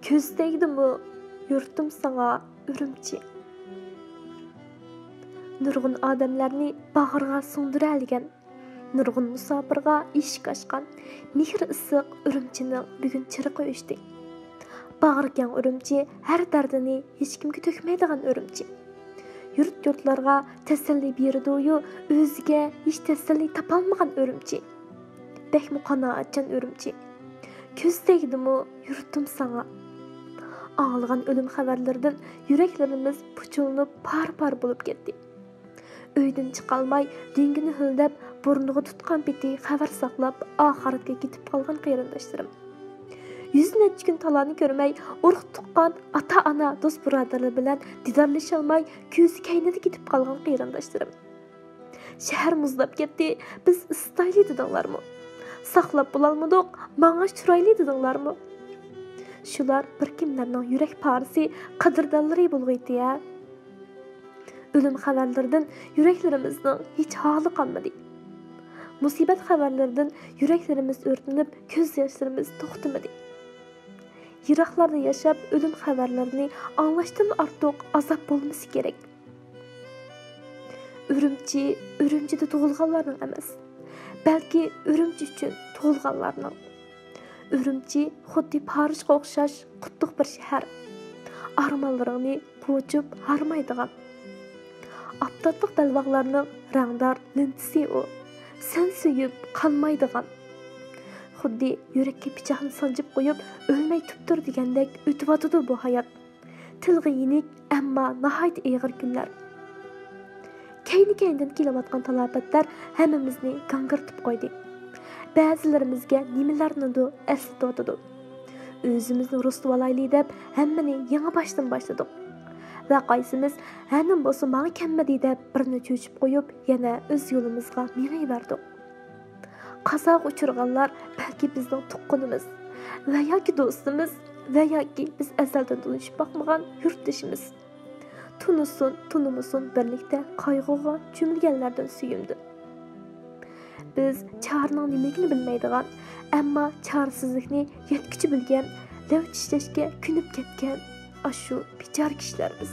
Көздейдімі yurtum sana Ürümçi. Nurgun adamlarni bağırga sunduralgan, nurgun musafirga eshik açkan, mehr ısıq Ürümçinin bugün çırıqı öşdi. Bağırgan Ürümçi her dardini hiç kimge tökmeydigan Ürümçi. Yurt-yurtlarga teselli berdiyu, özüge hiç teselli tapalmagan Ürümçi. Bek qanaatchan Ürümçi. Көздейдімі yurtum sana. Ağılgan ölüm haberlerden yüreklerimiz puçulunup par bulup gitti. Öyden çıkalmay, düngünü hüldep, burnuğu tutkan biti haber saklap, ahiretke gitip kalgan kıyırındaşlarım. Yüzün etçi gün talanı görmey, urq tuqqan ata-ana, dost buradarlı bilen didarlaşalmay, közü keynedi gitip kalgan kıyırındaşlarım. Şehir muzlap gitti, biz ıstaylı dedinlar mı? Saklap bulalmadık, mağaş çuraylı dedinlar mı? Şular bir kimlerinin yürek parisi qadırdalları bulğuydu ya. Ölüm haberlerden yüreklerimizden hiç halı kalmadı. Musibet haberlerden yüreklerimiz örtünüp göz yaşlarımız toxtamadı. Yıraklarda yaşap ölüm haberlerini anlaştığın artık azap olması gerek. Ürümçide doğulğanlarının emas. Belki Ürümçi üçün doğulğanlarının. Ürümçi xuddi Parijga o'xshash qutlug' bir shahar. Armanlarini po'chib harmaydigan. Aptatliq dalvaqlarning rangdor lintisi o. Sen suyib qanmaydigan. Xuddi yurakka pichoqni sanjib qo'yib, o'lmay tuptur degandek o'tib bu hayot. Tilg'i yenik, ammo nihoyat og'ir kunlar. Kayni-kaynidan kelayotgan talofatlar hammamizni gangirtib qo'ydi. Ba'zilarimizga nimalarnidir eslatib, o'zimizni rusvolayli deb hammani yangi boshdan boshladik. Va qaysimiz hanim bo'lsa menga kelmadi deb birini cho'chib qo'yib, yana o'z yo'limizga mengayverdik. Qazoq uchirganlar balki bizning tuqqunimiz va yoki do'stimiz va yoki biz azaldan tanishib boqmagan yurtdoshimiz. Tunumusun birlikda qayg'uga cho'milganlardan suyimdi. Biz çağrının nimeligini bilmeydigan, amma çaresizlikni yetkichi bilgan, lev tishlashga kunib ketgan ashu bichar kishilarmiz.